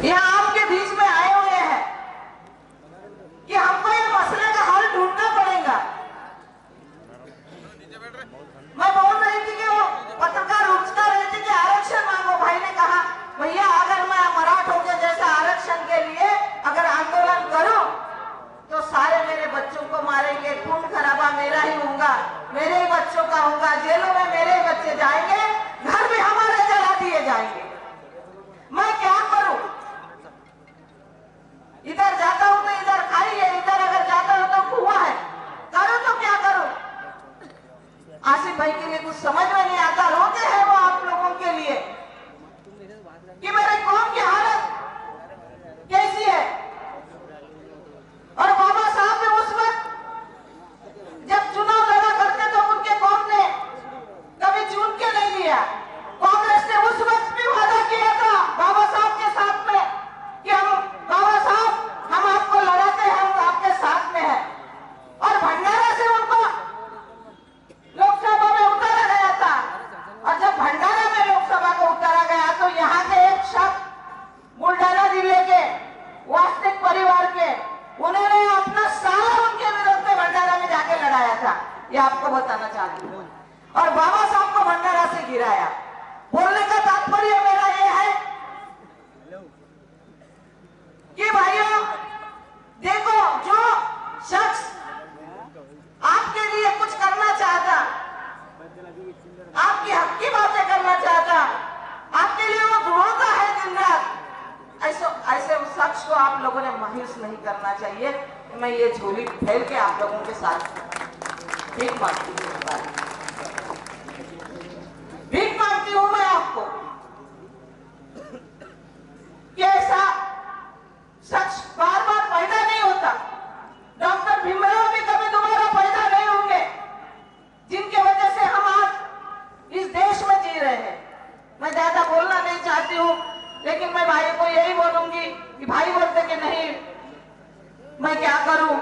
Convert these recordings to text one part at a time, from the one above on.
यहाँ आपके बीच में आए हुए हैं कि हमको ये मसले का हल ढूंढना पड़ेगा। मैं बोल रही थी कि वो पत्रकार रुचका रहे थे कि आरक्षण मांगो। भाई ने कहा भैया अगर मैं मराठों के जैसा आरक्षण के लिए अगर आंदोलन करूं तो सारे मेरे बच्चों को मारेंगे, खून खराबा मेरा ही होगा, मेरे ही बच्चों का होगा, जेलों में मेरे ही बच्चे जाएंगे, घर भी हमारे जला दिए जाएंगे। मैं क्या करूं? इधर जाता हूं तो इधर खाई है, इधर अगर जाता हूं तो कुआं है, करूं तो क्या करूं? आसिफ भाई के लिए कुछ समझ में नहीं आता। रोते हैं वो आप लोगों के लिए कि मेरे कौम की हालत कैसी है। और बाबा साहब ने उस वक्त जब चुनाव लड़ा करते तो उनके कौम ने कभी चुन के नहीं लिया। कांग्रेस ने उस वक्त भी वादा किया था बाबा साहब के साथ में कि हम बाबा साहब हम आपको लड़ाते हैं, हम आपके साथ में हैं। और भंडारा से उनको लोकसभा में उतारा गया था। और जब भंडारा में लोकसभा को उतारा गया तो यहाँ के एक शख्स बुल्ढाना जिले के वास्तविक परिवार के उन्होंने अपना साला उनके विरोध में भंडारा में जाके लड़ाया था। ये आपको बताना चाहती हूँ। और बाबा साहब को भंडारा से गिराया। बोलने का तात्पर्य मेरा ये है कि भाइयों देखो, जो शख्स आपके लिए कुछ करना चाहता, आपकी हक की बातें करना चाहता, आपके लिए वो रोता है दिन रात, ऐसे उस शख्स को आप लोगों ने मायूस नहीं करना चाहिए। मैं ये झोली फैल के आप लोगों के साथ भीख मांगती हूँ, भीख मांगती हूँ मैं आपको कि ऐसा शख्स बार बार पैदा नहीं होता। डॉक्टर भीमराव भी कभी दोबारा पैदा नहीं होंगे, जिनके वजह से हम आज इस देश में जी रहे हैं। मैं ज्यादा बोलना नहीं चाहती हूँ, लेकिन मैं भाई को यही बोलूंगी कि भाई बोलते कि नहीं मैं क्या करूं,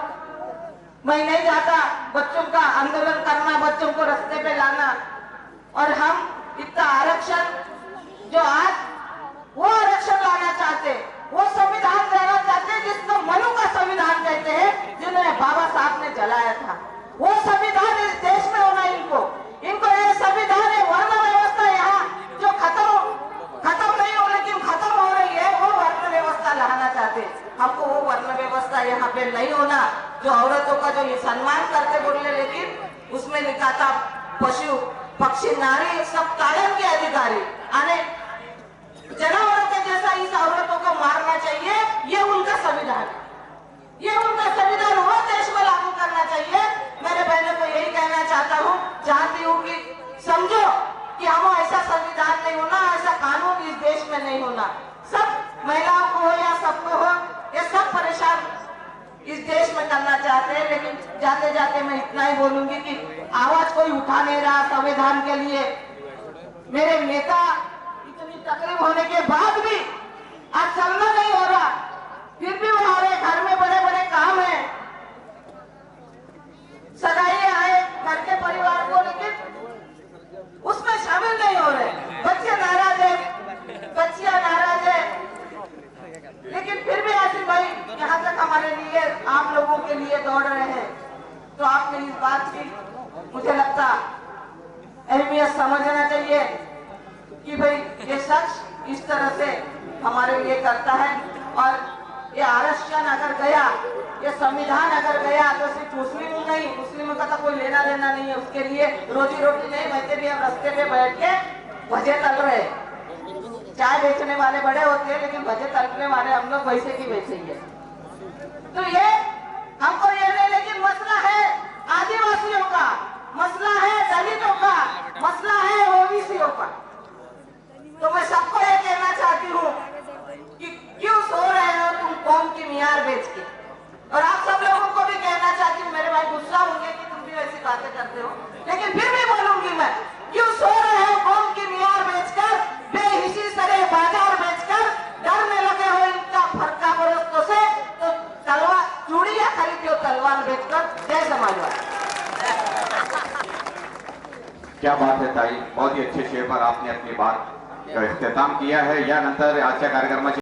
मैं नहीं जाता बच्चों का आंदोलन करना, बच्चों को रास्ते पे लाना। और हम इतना आरक्षण जो आज वो आरक्षण लाना चाहते, वो संविधान देना चाहते जिसको मनु का संविधान कहते हैं, जिन्होंने बाबा साहब ने जलाया था, वो संविधान इस देश में होना। इनको ये संविधान है, वर्ण व्यवस्था यहाँ जो खत्म नहीं हो लेकिन खत्म हो रही है, वो वर्ण व्यवस्था लाना चाहते। हमको वो वर्ण व्यवस्था यहाँ पे नहीं होना जो औरतों का जो ये सम्मान करते बोले, लेकिन उसमें लिखा था पशु पक्षी नारी सब कायम के अधिकारी, आने जानवरों के जैसा इस औरतों को मारना चाहिए। ये उनका संविधान, ये उनका संविधान वो देश में लागू करना चाहिए। मेरे बहनों को यही कहना चाहती हूँ कि समझो कि हम ऐसा संविधान नहीं होना, ऐसा कानून इस देश में नहीं होना। सब महिलाओं को हो या सबको हो, ये सब परेशान इस देश में करना चाहते हैं। लेकिन जाते जाते मैं इतना ही बोलूंगी कि आवाज कोई उठा नहीं रहा संविधान के लिए। मेरे नेता इतनी तकलीफ होने के बाद भी आज चलना नहीं हो रहा, फिर भी हमारे घर में बड़े बड़े काम है, सगाई आए घर के परिवार को, लेकिन उसमें शामिल नहीं हो रहे। बच्चे नाराज है, बच्चियां नाराज है, लेकिन फिर भी आसिफ भाई यहाँ तक हमारे लिए आप लोगों के लिए दौड़ रहे हैं। तो आपने इस बात की मुझे लगता अहमियत समझना चाहिए कि भाई ये शख्स इस तरह से हमारे लिए करता है। और ये आरक्षण अगर गया, ये संविधान अगर गया तो सिर्फ मुस्लिम नहीं, मुस्लिमों का तो कोई लेना देना नहीं है, उसके लिए रोजी रोटी नहीं। वैसे भी हम रास्ते पे बैठ के भजे तल रहे, चाय बेचने वाले बड़े होते हैं लेकिन भजे तलने वाले हम लोग वैसे की वैसे ही है। तो ये हमको ये नहीं, लेकिन मसला है आदिवासियों का, मसला है दलितों का, मसला है ओबीसीओ का। तो मैं सबको ये कहना चाहती हूँ कि क्यों सो रहे हो तुम कौम की मियार बेच के। और आप सब लोगों को भी कहना चाहती हूँ, मेरे भाई गुस्सा होंगे कि तुम भी ऐसी बातें करते हो, लेकिन फिर भी बोलूंगी मैं, क्यों सो रहे हो कौम की मियार बेचकर, बेहिसी सरे बाजार बेचकर, डरने लगे हो इनका फरका बरस्तों से, तो तलवार चूड़ियां खरीदी हो तलवार बेचकर। जय समाजवाद। क्या बात है ताई, बहुत ही अच्छे शेर पर आपने अपनी बात का इख्तिताम किया है। यानंतर आजच्या कार्यक्रमाची